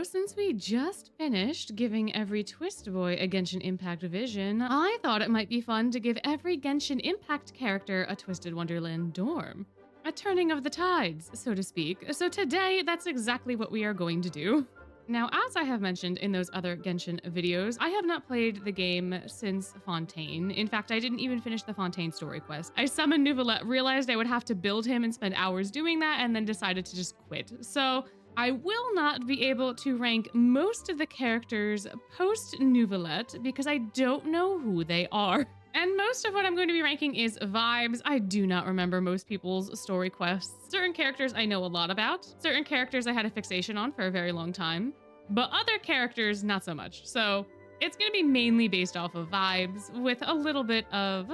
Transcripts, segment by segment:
So, since we just finished giving every Twist Boy a Genshin Impact vision, I thought it might be fun to give every Genshin Impact character a Twisted Wonderland dorm. A turning of the tides, so to speak. So today, that's exactly what we are going to do. Now, as I have mentioned in those other Genshin videos, I have not played the game since Fontaine. In fact, I didn't even finish the Fontaine story quest. I summoned Noelle, realized I would have to build him and spend hours doing that, and then decided to just quit. So I will not be able to rank most of the characters post-Nouvellette because I don't know who they are. And most of what I'm going to be ranking is vibes. I do not remember most people's story quests. Certain characters I know a lot about. Certain characters I had a fixation on for a very long time. But other characters, not so much. So it's going to be mainly based off of vibes with a little bit of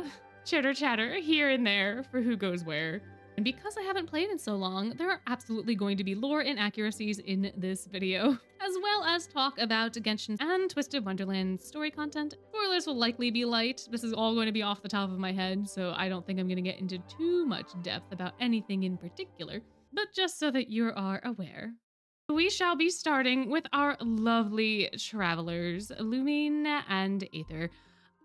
chitter chatter here and there for who goes where. And because I haven't played in so long, there are absolutely going to be lore inaccuracies in this video, as well as talk about Genshin and Twisted Wonderland story content. Spoilers will likely be light. This is all going to be off the top of my head, so I don't think I'm going to get into too much depth about anything in particular, but just so that you are aware. We shall be starting with our lovely travelers, Lumin and Aether.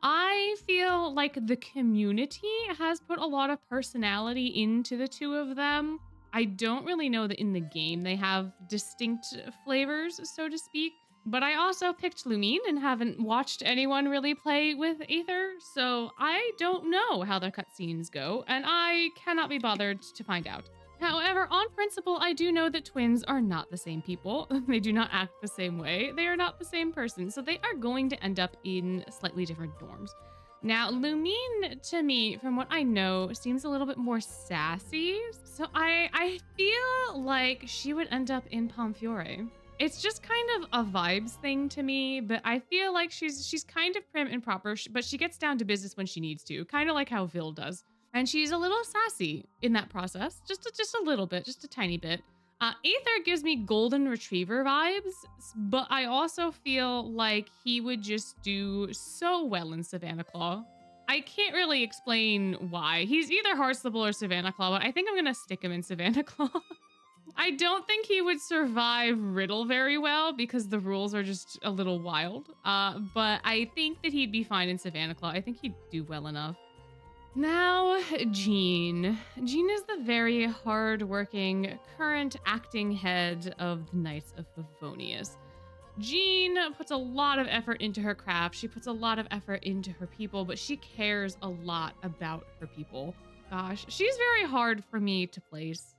I feel like the community has put a lot of personality into the two of them. I don't really know that in the game they have distinct flavors, so to speak, but I also picked Lumin and haven't watched anyone really play with Aether, so I don't know how their cutscenes go, and I cannot be bothered to find out. However, on principle, I do know that twins are not the same people. They do not act the same way. They are not the same person. So they are going to end up in slightly different dorms. Now, Lumin, to me, from what I know, seems a little bit more sassy. So I feel like she would end up in Pomfiore. It's just kind of a vibes thing to me, but I feel like she's kind of prim and proper, but she gets down to business when she needs to, kind of like how Vil does. And she's a little sassy in that process, just a little bit, just a tiny bit. Aether gives me golden retriever vibes, but I also feel like he would just do so well in Savannah Claw. I can't really explain why. He's either Heartstable or Savannah Claw, but I think I'm gonna stick him in Savannah Claw. I don't think he would survive Riddle very well because the rules are just a little wild. But I think that he'd be fine in Savannah Claw. I think he'd do well enough. Now, Jean. Jean is the very hard-working, current acting head of the Knights of Favonius. Jean puts a lot of effort into her craft. She puts a lot of effort into her people, but she cares a lot about her people. Gosh, she's very hard for me to place.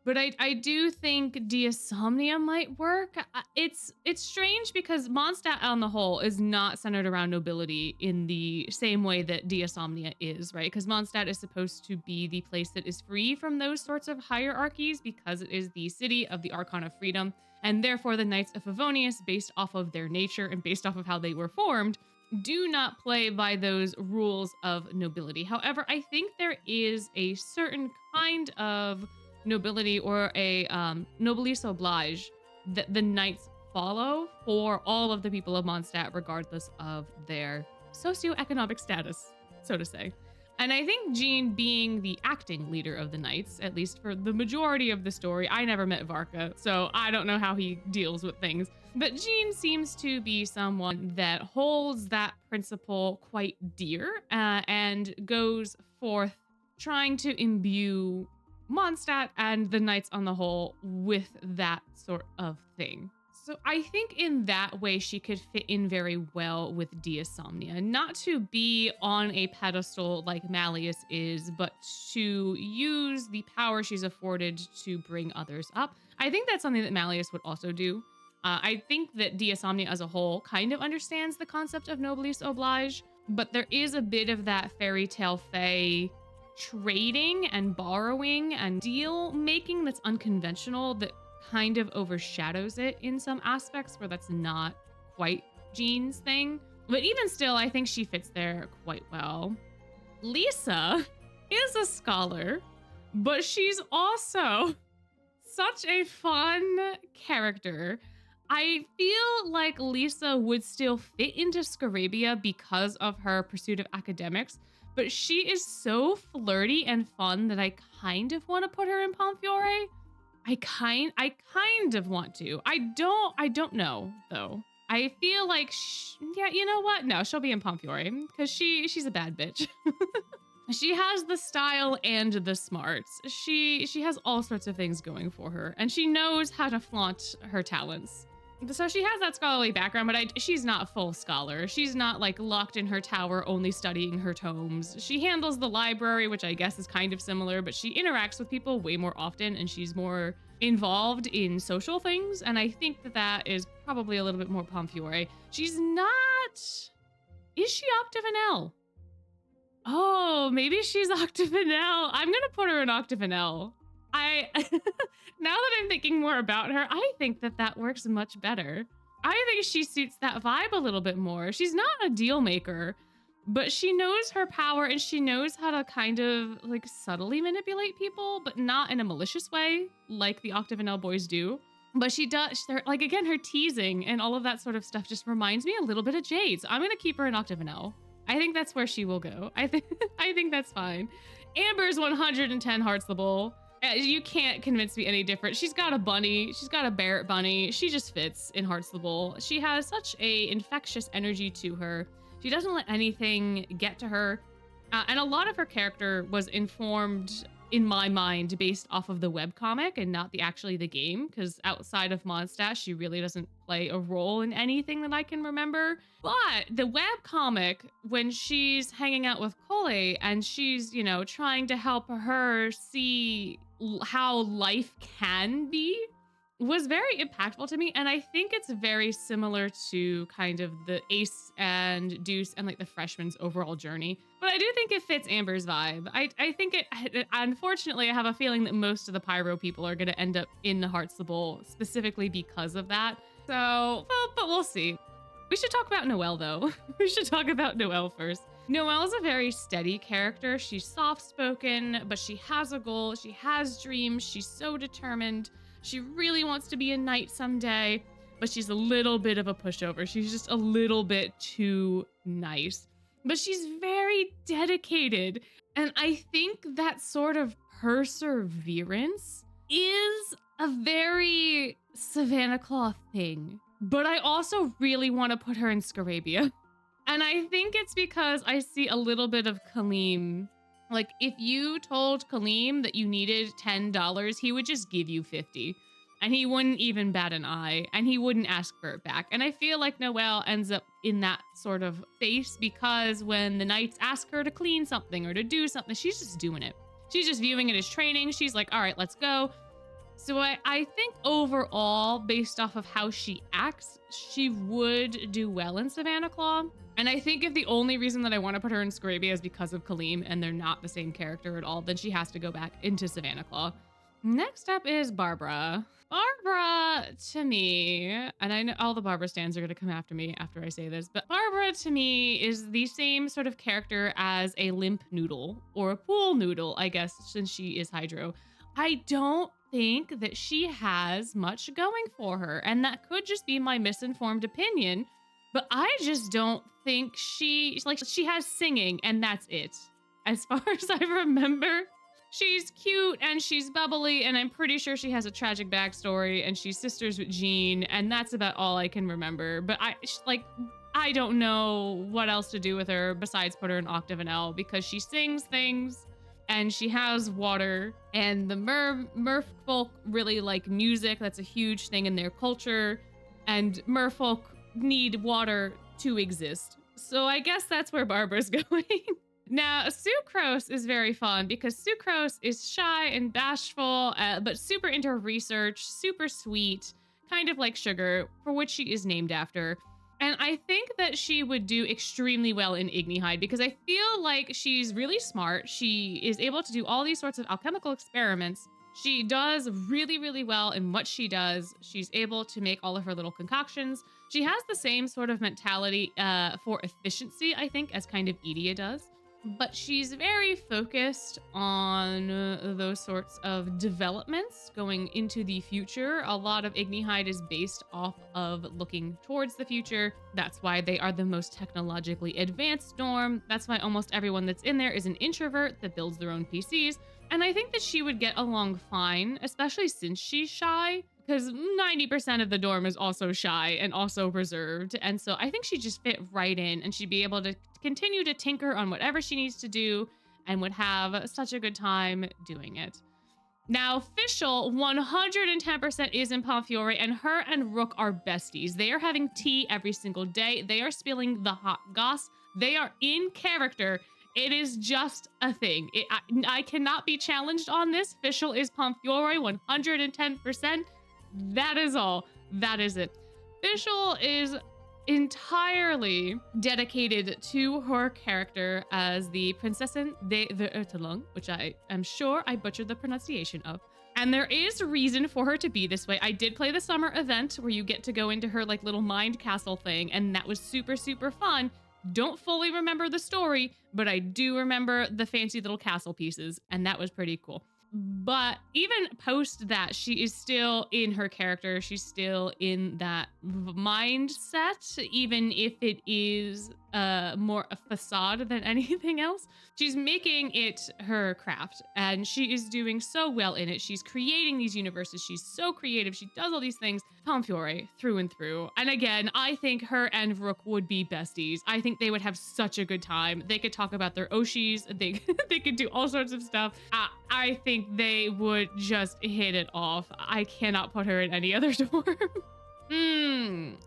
But I do think Diasomnia might work. It's strange because Mondstadt on the whole is not centered around nobility in the same way that Diasomnia is, right? Because Mondstadt is supposed to be the place that is free from those sorts of hierarchies because it is the city of the Archon of Freedom. And therefore the Knights of Favonius, based off of their nature and based off of how they were formed, do not play by those rules of nobility. However, I think there is a certain kind of nobility or a noblesse oblige that the knights follow for all of the people of Mondstadt, regardless of their socioeconomic status, so to say. And I think Jean being the acting leader of the knights, at least for the majority of the story, I never met Varka, so I don't know how he deals with things. But Jean seems to be someone that holds that principle quite dear and goes forth trying to imbue Mondstadt and the knights on the whole with that sort of thing. So I think in that way she could fit in very well with Diasomnia, not to be on a pedestal like Malleus is, but to use the power she's afforded to bring others up. I think that's something that Malleus would also do. I think that Diasomnia as a whole kind of understands the concept of noblesse oblige, but there is a bit of that fairy tale fae trading and borrowing and deal making that's unconventional that kind of overshadows it in some aspects where that's not quite Jean's thing. But even still, I think she fits there quite well. Lisa is a scholar, but she's also such a fun character. I feel like Lisa would still fit into Scarabia because of her pursuit of academics, but she is so flirty and fun that I kind of want to put her in Pomfiore. I kind of want to. I don't know though. I feel like, yeah, you know what? No, she'll be in Pomfiore because she's a bad bitch. She has the style and the smarts. She has all sorts of things going for her, and she knows how to flaunt her talents. So she has that scholarly background, but she's not a full scholar. She's not like locked in her tower only studying her tomes. She handles the library, which I guess is kind of similar, but she interacts with people way more often, and she's more involved in social things. And I think that is probably a little bit more Pomfiore. She's not. Is she Octavanel? Oh, maybe she's Octavanel. I'm gonna put her in Octavanel. I now that I'm thinking more about her, I think that works much better. I think she suits that vibe a little bit more. She's not a deal maker, but she knows her power and she knows how to kind of like subtly manipulate people, but not in a malicious way like the Octavanel boys do. But she does, like, again, her teasing and all of that sort of stuff just reminds me a little bit of Jade. So I'm gonna keep her in Octavanel. I think that's where she will go. I think that's fine. Amber's 110 hearts the bowl. You can't convince me any different. She's got a bunny. She's got a Barrett bunny. She just fits in Hearts the Bowl. She has such a infectious energy to her. She doesn't let anything get to her. And a lot of her character was informed, in my mind, based off of the webcomic and not actually the game, because outside of Mondstadt, she really doesn't play a role in anything that I can remember. But the webcomic, when she's hanging out with Klee and she's, you know, trying to help her see how life can be, was very impactful to me. And I think it's very similar to kind of the Ace and Deuce and like the freshman's overall journey. But I do think it fits Amber's vibe. I think unfortunately, I have a feeling that most of the Pyro people are going to end up in the Hearts the Bowl specifically because of that. So, well, but we'll see. We should talk about Noelle though. We should talk about Noelle first. Noelle is a very steady character. She's soft-spoken, but she has a goal. She has dreams. She's so determined. She really wants to be a knight someday, but she's a little bit of a pushover. She's just a little bit too nice, but she's very dedicated. And I think that sort of perseverance is a very Savannah Claw thing, but I also really want to put her in Scarabia. And I think it's because I see a little bit of Kaleem. Like, if you told Kaleem that you needed $10, he would just give you 50. And he wouldn't even bat an eye. And he wouldn't ask for it back. And I feel like Noelle ends up in that sort of space because when the knights ask her to clean something or to do something, she's just doing it. She's just viewing it as training. She's like, all right, let's go. So I think overall, based off of how she acts, she would do well in Savannah Claw. And I think if the only reason that I want to put her in Scarabia is because of Kaleem and they're not the same character at all, then she has to go back into Savannah Claw. Next up is Barbara. Barbara, to me, and I know all the Barbara stans are going to come after me after I say this, but Barbara, to me, is the same sort of character as a limp noodle or a pool noodle, I guess, since she is Hydro. I don't think that she has much going for her, and that could just be my misinformed opinion, but I just don't think she has singing, and that's it. As far as I remember, she's cute and she's bubbly, and I'm pretty sure she has a tragic backstory, and she's sisters with Jean, and that's about all I can remember. But I don't know what else to do with her besides put her in Octavanel, because she sings things and she has water, and the merfolk really like music. That's a huge thing in their culture, and merfolk need water to exist. So I guess that's where Barbara's going. Now, Sucrose is very fun because Sucrose is shy and bashful, but super into research, super sweet, kind of like Sugar, for which she is named after. And I think that she would do extremely well in Ignihide because I feel like she's really smart. She is able to do all these sorts of alchemical experiments. She does really, really well in what she does. She's able to make all of her little concoctions. She has the same sort of mentality for efficiency, I think, as kind of Edea does. but she's very focused on those sorts of developments going into the future. A lot of Ignihide is based off of looking towards the future. That's why they are the most technologically advanced dorm. That's why almost everyone that's in there is an introvert that builds their own PCs. And I think that she would get along fine, especially since she's shy, because 90% of the dorm is also shy and also reserved. And so I think she'd just fit right in, and she'd be able to continue to tinker on whatever she needs to do and would have such a good time doing it. Now, Fischl 110% is in Pomfiore, and her and Rook are besties. They are having tea every single day. They are spilling the hot goss. They are in character. It is just a thing. I cannot be challenged on this. Fischl is Pomfiore 110%. That is all. That is it. Fischl is entirely dedicated to her character as the Prinzessin de Verurteilung, which I am sure I butchered the pronunciation of. And there is reason for her to be this way. I did play the summer event where you get to go into her like little mind castle thing, and that was super, super fun. Don't fully remember the story, but I do remember the fancy little castle pieces, and that was pretty cool. But even post that, she is still in her character. She's still in that mindset, even if it is more a facade than anything else. She's making it her craft, and she is doing so well in it. She's creating these universes. She's so creative. She does all these things. Pomfiore through and through. And again, I think her and Rook would be besties. I think they would have such a good time. They could talk about their Oshis. They could do all sorts of stuff. I think they would just hit it off. I cannot put her in any other dorm.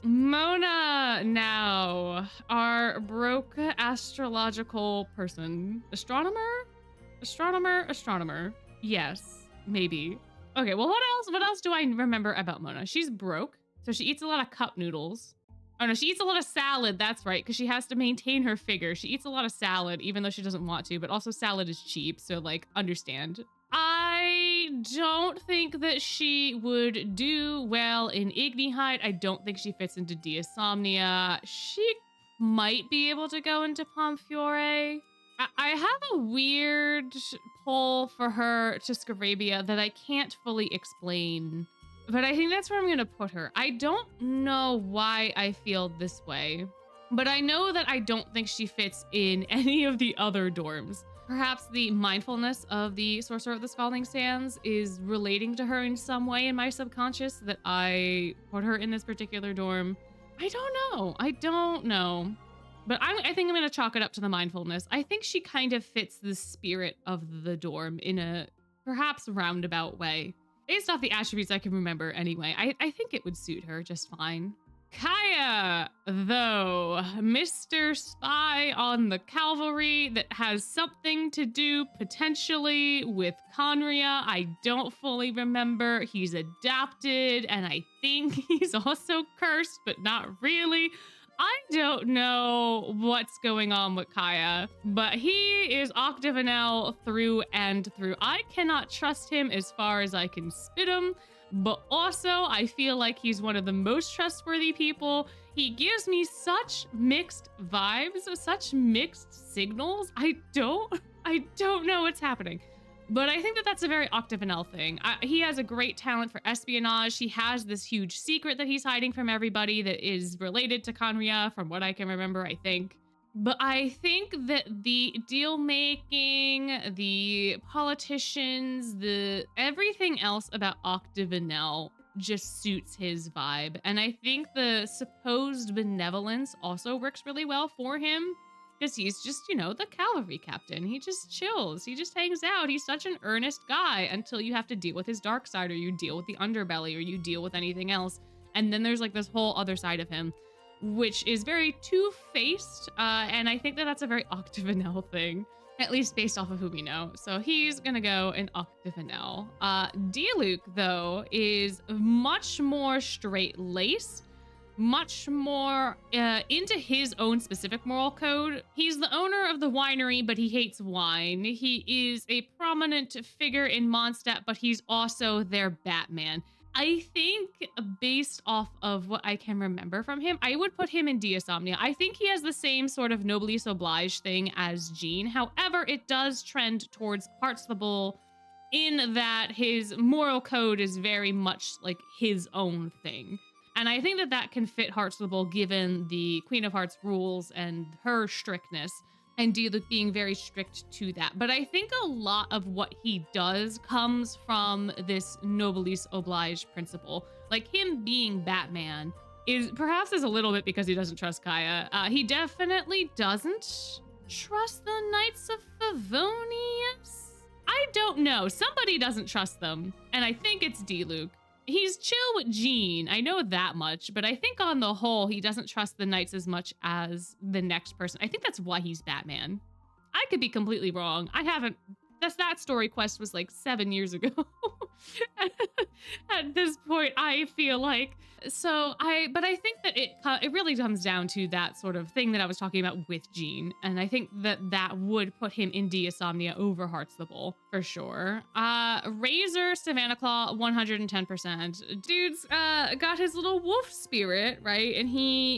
Mona now, our broke astrological person. Astronomer? Yes, maybe. Okay, well, what else do I remember about Mona? She's broke, so she eats a lot of cup noodles. Oh no, she eats a lot of salad, that's right, because she has to maintain her figure. She eats a lot of salad, even though she doesn't want to, but also salad is cheap, so like, understand. I don't think that she would do well in Ignihide. I don't think she fits into Diasomnia. She might be able to go into Pomfiore. I have a weird pull for her to Scarabia that I can't fully explain, but I think that's where I'm going to put her. I don't know why I feel this way, but I know that I don't think she fits in any of the other dorms. Perhaps the mindfulness of the Sorcerer of the Scalding Sands is relating to her in some way in my subconscious that I put her in this particular dorm. I don't know. But I think I'm going to chalk it up to the mindfulness. I think she kind of fits the spirit of the dorm in a perhaps roundabout way. Based off the attributes I can remember anyway, I think it would suit her just fine. Kaeya, though, Mr. Spy on the Cavalry that has something to do potentially with Conria. I don't fully remember. He's adapted, and I think he's also cursed, but not really. I don't know what's going on with Kaeya, but he is Octavanel through and through. I cannot trust him as far as I can spit him, but also I feel like he's one of the most trustworthy people. He gives me such mixed vibes, such mixed signals. I don't know what's happening. But I think that that's a very Octavanel thing. He has a great talent for espionage. He has this huge secret that he's hiding from everybody that is related to Conria, from what I can remember, I think. But I think that the deal making, the politicians, the everything else about Octavanel just suits his vibe. And I think the supposed benevolence also works really well for him. Because he's just, the cavalry captain. He just chills. He just hangs out. He's such an earnest guy until you have to deal with his dark side, or you deal with the underbelly, or you deal with anything else. And then there's like this whole other side of him, which is very two-faced. And I think that that's a very Octavanel thing, at least based off of who we know. So he's going to go in Octavanel. Diluc, though, is much more straight-laced, much more into his own specific moral code. He's the owner of the winery, but he hates wine. He is a prominent figure in Mondstadt, but he's also their Batman. I think based off of what I can remember from him, I would put him in Deosomnia. I think he has the same sort of noblesse oblige thing as Jean. However, it does trend towards Heartstable in that his moral code is very much like his own thing. And I think that that can fit Heartstable given the Queen of Hearts rules and her strictness, and Diluc being very strict to that. But I think a lot of what he does comes from this noblesse oblige principle. Like him being Batman is perhaps a little bit because he doesn't trust Kaeya. He definitely doesn't trust the Knights of Favonius. I don't know. Somebody doesn't trust them, and I think it's Diluc. He's chill with Jean, I know that much, but I think on the whole, he doesn't trust the Knights as much as the next person. I think that's why he's Batman. I could be completely wrong. I haven't, that story quest was like 7 years ago. At this point, I feel like. But I think that it really comes down to that sort of thing that I was talking about with Jean. And I think that that would put him in Deosomnia over Heartstable for sure. Razor, Savannah Claw, 110%. Dude's got his little wolf spirit, right? And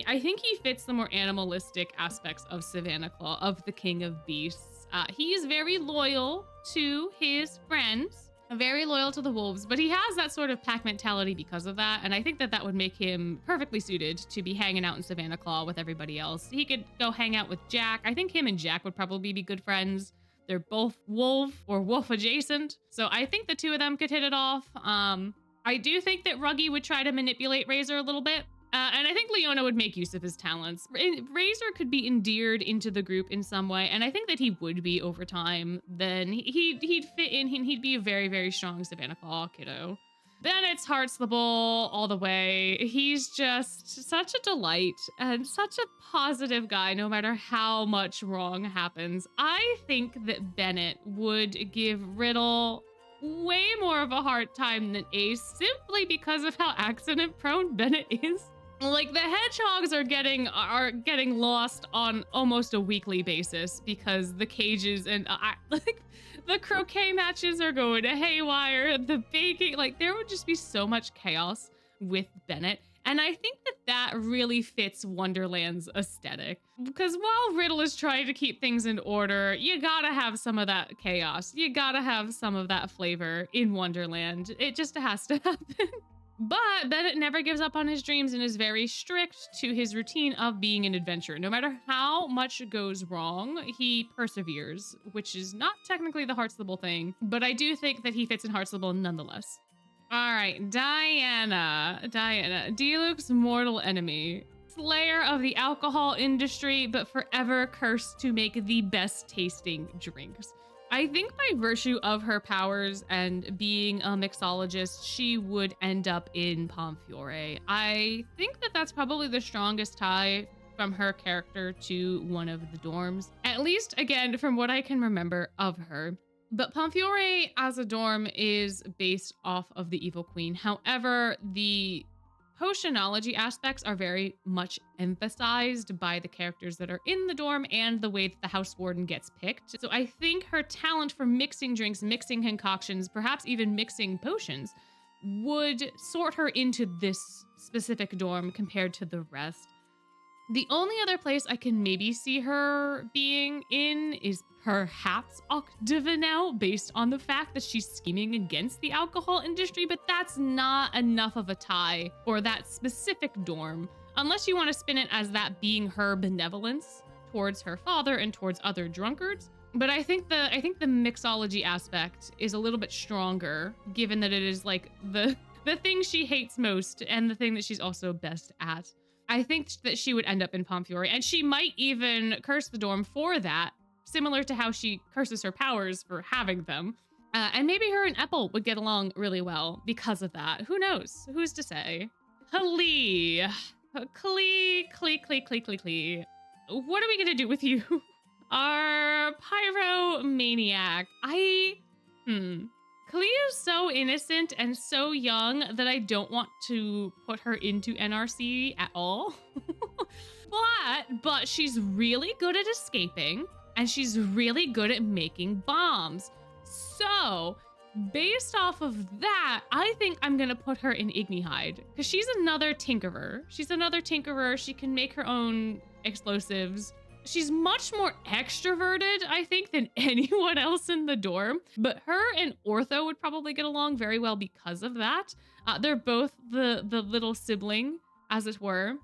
I think he fits the more animalistic aspects of Savannah Claw, of the King of Beasts. He's very loyal to his friends, very loyal to the wolves, but he has that sort of pack mentality because of that. And I think that that would make him perfectly suited to be hanging out in Savannah Claw with everybody else. He could go hang out with Jack. I think him and Jack would probably be good friends. They're both wolf or wolf adjacent. So I think the two of them could hit it off. I do think that Ruggy would try to manipulate Razor a little bit. And I think Leona would make use of his talents. Razor could be endeared into the group in some way, and I think that he would be over time. Then he'd fit in, and he'd be a very, very strong Savannah Claw kiddo. Bennett's Heartstable all the way. He's just such a delight and such a positive guy, no matter how much wrong happens. I think that Bennett would give Riddle way more of a hard time than Ace, simply because of how accident prone Bennett is. Like the hedgehogs are getting lost on almost a weekly basis because the cages and like the croquet matches are going to haywire. The baking, like there would just be so much chaos with Bennett. And I think that that really fits Wonderland's aesthetic, because while Riddle is trying to keep things in order, you gotta have some of that chaos. You gotta have some of that flavor in Wonderland. It just has to happen. But Bennett never gives up on his dreams and is very strict to his routine of being an adventurer. No matter how much goes wrong, he perseveres, which is not technically the Heartstable thing, but I do think that he fits in Heartstable nonetheless. All right, Diana, Diluc's mortal enemy. Slayer of the alcohol industry, but forever cursed to make the best tasting drinks. I think by virtue of her powers and being a mixologist, she would end up in Pomfiore. I think that that's probably the strongest tie from her character to one of the dorms, at least again from what I can remember of her. But Pomfiore as a dorm is based off of the Evil Queen. However, the potionology aspects are very much emphasized by the characters that are in the dorm and the way that the house warden gets picked. So I think her talent for mixing drinks, mixing concoctions, perhaps even mixing potions would sort her into this specific dorm compared to the rest. The only other place I can maybe see her being in is perhaps Octavinel, based on the fact that she's scheming against the alcohol industry, but that's not enough of a tie for that specific dorm, unless you want to spin it as that being her benevolence towards her father and towards other drunkards. But I think the mixology aspect is a little bit stronger, given that it is like the thing she hates most and the thing that she's also best at. I think that she would end up in Pomfiore, and she might even curse the dorm for that, similar to how she curses her powers for having them. And maybe her and Epple would get along really well because of that. Who knows? Who's to say? Klee. Klee. What are we gonna do with you? Our pyromaniac. Klee is so innocent and so young that I don't want to put her into NRC at all. but she's really good at escaping, and she's really good at making bombs. So Based off of that, I think I'm gonna put her in Ignihide because she's another tinkerer. She can make her own explosives. She's much more extroverted, I think, than anyone else in the dorm. But her and Ortho would probably get along very well because of that. They're both the little sibling, as it were.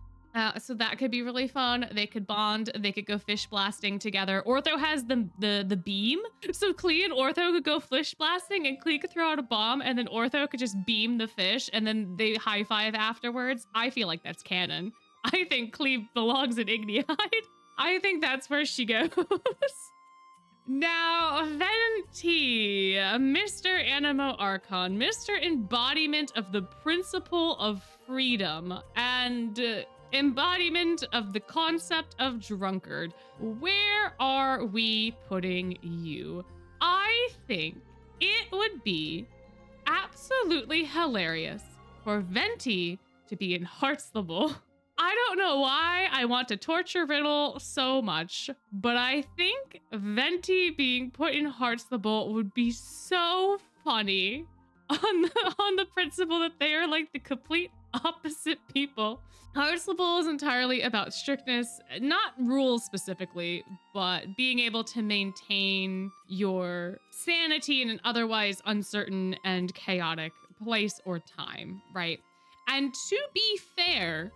So that could be really fun. They could bond. They could go fish blasting together. Ortho has the beam. So Klee and Ortho could go fish blasting and Klee could throw out a bomb and then Ortho could just beam the fish and then they high five afterwards. I feel like that's canon. I think Klee belongs in Ignihide. I think that's where she goes. Now, Venti, Mr. Animo Archon, Mr. Embodiment of the principle of freedom and embodiment of the concept of drunkard. Where are we putting you? I think it would be absolutely hilarious for Venti to be in Heartslable. I don't know why I want to torture Riddle so much, but I think Venti being put in Heartslable would be so funny on the principle that they are like the complete opposite people. Heartslable is entirely about strictness, not rules specifically, but being able to maintain your sanity in an otherwise uncertain and chaotic place or time, right? And to be fair,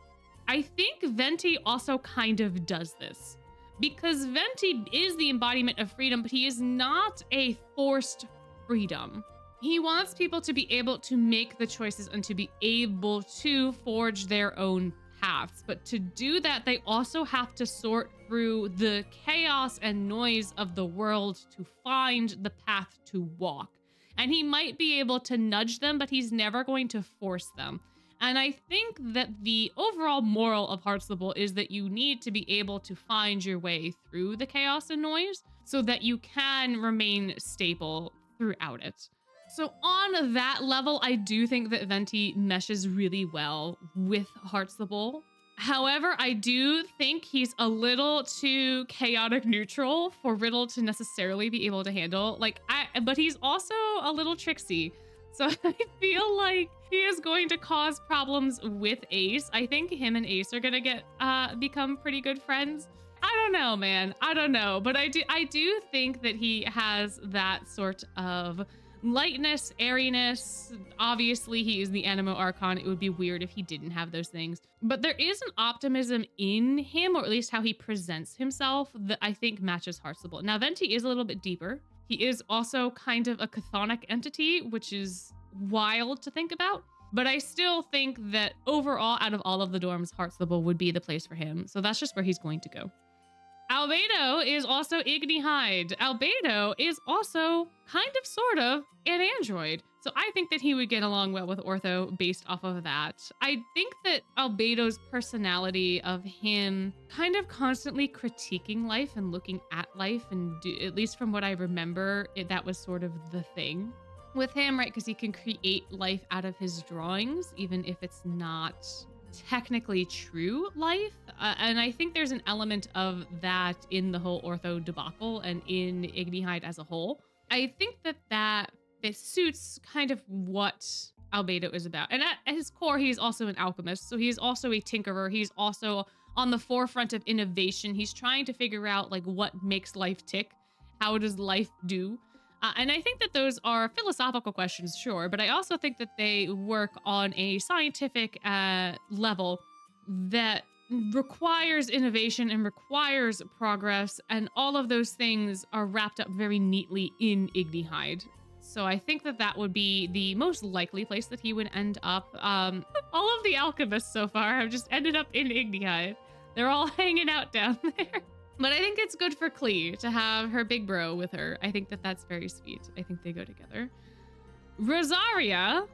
I think Venti also kind of does this because Venti is the embodiment of freedom, but he is not a forced freedom. He wants people to be able to make the choices and to be able to forge their own paths. But to do that, they also have to sort through the chaos and noise of the world to find the path to walk. And he might be able to nudge them, but he's never going to force them. And I think that the overall moral of Heartslable is that you need to be able to find your way through the chaos and noise so that you can remain stable throughout it. So on that level, I do think that Venti meshes really well with Heartslable. However, I do think he's a little too chaotic neutral for Riddle to necessarily be able to handle. But he's also a little tricksy. So I feel like he is going to cause problems with Ace. I think him and Ace are gonna become pretty good friends. I don't know, man. I don't know. But I do think that he has that sort of lightness, airiness. Obviously, he is the Animo Archon. It would be weird if he didn't have those things. But there is an optimism in him, or at least how he presents himself, that I think matches Heartslable. Now, Venti is a little bit deeper. He is also kind of a chthonic entity, which is wild to think about. But I still think that overall, out of all of the dorms, Heartslable would be the place for him. So that's just where he's going to go. Albedo is also Ignihide. Albedo is also kind of, sort of, an android. So I think that he would get along well with Ortho based off of that. I think that Albedo's personality of him kind of constantly critiquing life and looking at life, and at least from what I remember, that was sort of the thing with him, right? Because he can create life out of his drawings, even if it's not technically true life. And I think there's an element of that in the whole Ortho debacle and in Ignihide as a whole. I think that it suits kind of what Albedo is about. And at his core, he's also an alchemist. So he's also a tinkerer. He's also on the forefront of innovation. He's trying to figure out like what makes life tick. How does life do? And I think that those are philosophical questions, sure, but I also think that they work on a scientific level that requires innovation and requires progress, and all of those things are wrapped up very neatly in Ignihide. So I think that would be the most likely place that he would end up. All of the alchemists so far have just ended up in Ignihide. They're all hanging out down there. But I think it's good for Klee to have her big bro with her. I think that that's very sweet. I think they go together. Rosaria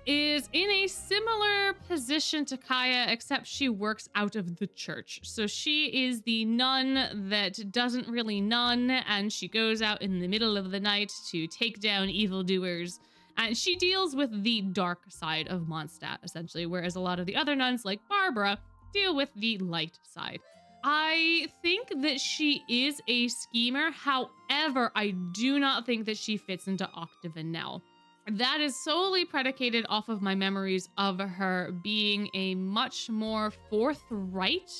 is in a similar position to Kaeya, except she works out of the church. So she is the nun that doesn't really nun, and she goes out in the middle of the night to take down evildoers. And she deals with the dark side of Mondstadt, essentially, whereas a lot of the other nuns, like Barbara, deal with the light side. I think that she is a schemer. However, I do not think that she fits into Octavanel. That is solely predicated off of my memories of her being a much more forthright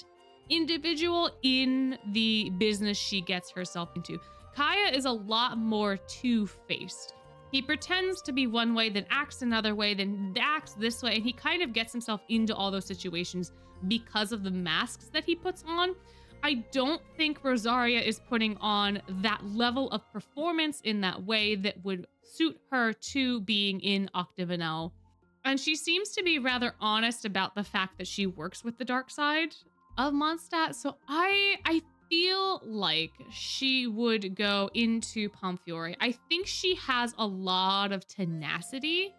individual in the business she gets herself into. Kaeya is a lot more two-faced. He pretends to be one way, then acts another way, then acts this way, and he kind of gets himself into all those situations because of the masks that he puts on. I don't think Rosaria is putting on that level of performance in that way that would suit her to being in Octavanel. And she seems to be rather honest about the fact that she works with the dark side of Mondstadt. So I feel like she would go into Pomfiore. I think she has a lot of tenacity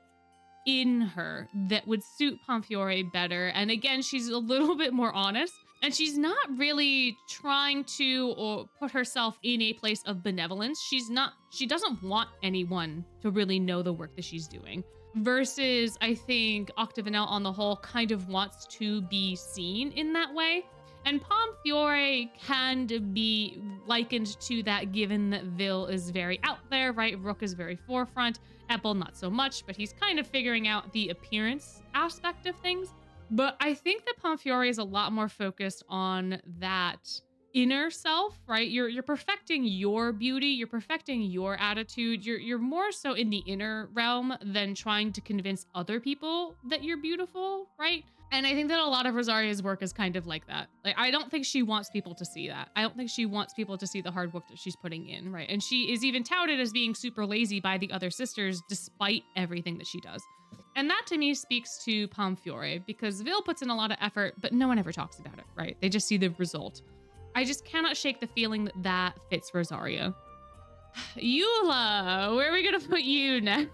in her that would suit Pomfiore better. And again, she's a little bit more honest, and she's not really trying to or put herself in a place of benevolence. She doesn't want anyone to really know the work that she's doing. Versus, I think Octavanel on the whole kind of wants to be seen in that way. And Pomfiore can be likened to that, given that Vil is very out there, right? Rook is very forefront. Epple, not so much, but he's kind of figuring out the appearance aspect of things. But I think that Pomfiore is a lot more focused on that inner self, right? You're perfecting your beauty, you're perfecting your attitude. You're more so in the inner realm than trying to convince other people that you're beautiful, right? And I think that a lot of Rosaria's work is kind of like that. Like, I don't think she wants people to see that. I don't think she wants people to see the hard work that she's putting in, right? And she is even touted as being super lazy by the other sisters, despite everything that she does. And that to me speaks to Pomfiore, because Vil puts in a lot of effort, but no one ever talks about it, right? They just see the result. I just cannot shake the feeling that that fits Rosaria. Eula, where are we gonna put you now?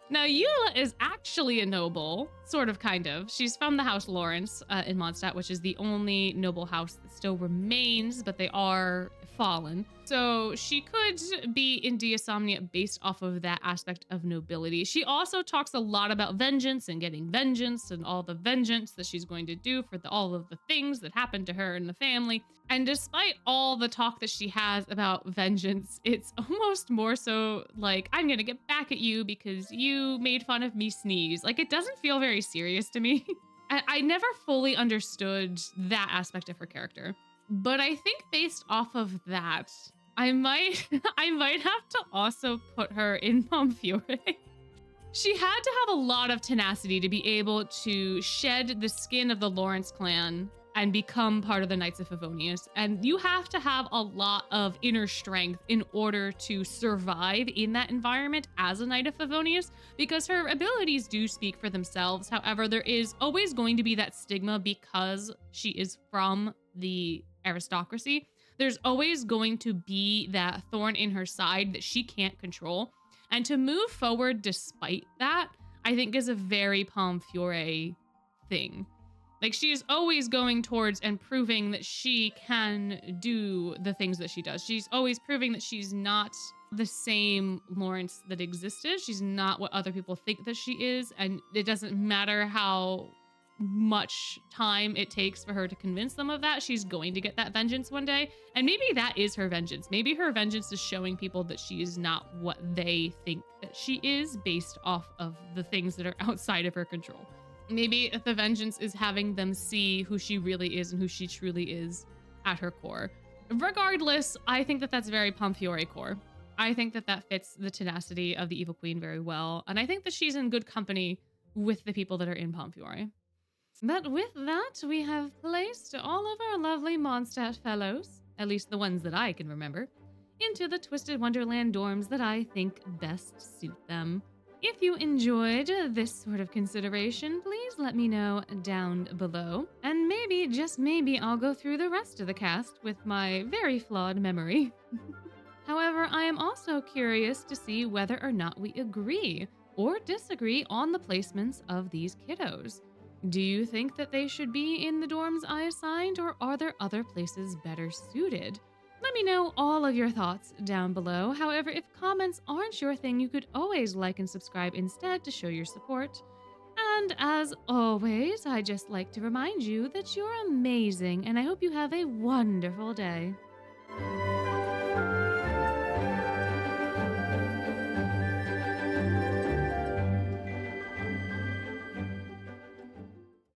Now, Eula is actually a noble, sort of, kind of. She's from the House Lawrence in Mondstadt, which is the only noble house that still remains, but they are fallen. So she could be in Deosomnia based off of that aspect of nobility. She also talks a lot about vengeance and getting vengeance and all the vengeance that she's going to do for all of the things that happened to her and the family. And despite all the talk that she has about vengeance, it's almost more so like, I'm going to get back at you because you made fun of me sneeze. Like, it doesn't feel very serious to me. I never fully understood that aspect of her character. But I think based off of that, I might have to also put her in Pomfiore. She had to have a lot of tenacity to be able to shed the skin of the Lawrence clan and become part of the Knights of Favonius. And you have to have a lot of inner strength in order to survive in that environment as a Knight of Favonius, because her abilities do speak for themselves. However, there is always going to be that stigma because she is from the aristocracy. There's always going to be that thorn in her side that she can't control. And to move forward despite that, I think is a very Pomfiore thing. Like, she is always going towards and proving that she can do the things that she does. She's always proving that she's not the same Lawrence that existed. She's not what other people think that she is. And it doesn't matter how much time it takes for her to convince them of that. She's going to get that vengeance one day. And maybe that is her vengeance. Maybe her vengeance is showing people that she is not what they think that she is based off of the things that are outside of her control. Maybe the vengeance is having them see who she really is and who she truly is at her core. Regardless, I think that that's very Pomfiore core. I think that that fits the tenacity of the Evil Queen very well. And I think that she's in good company with the people that are in Pomfiore. But with that, we have placed all of our lovely Mondstadt fellows, at least the ones that I can remember, into the Twisted Wonderland dorms that I think best suit them. If you enjoyed this sort of consideration, please let me know down below. And maybe, just maybe, I'll go through the rest of the cast with my very flawed memory. However, I am also curious to see whether or not we agree or disagree on the placements of these kiddos. Do you think that they should be in the dorms I assigned, or are there other places better suited? Let me know all of your thoughts down below. However, if comments aren't your thing, you could always like and subscribe instead to show your support. And as always, I just like to remind you that you're amazing, and I hope you have a wonderful day.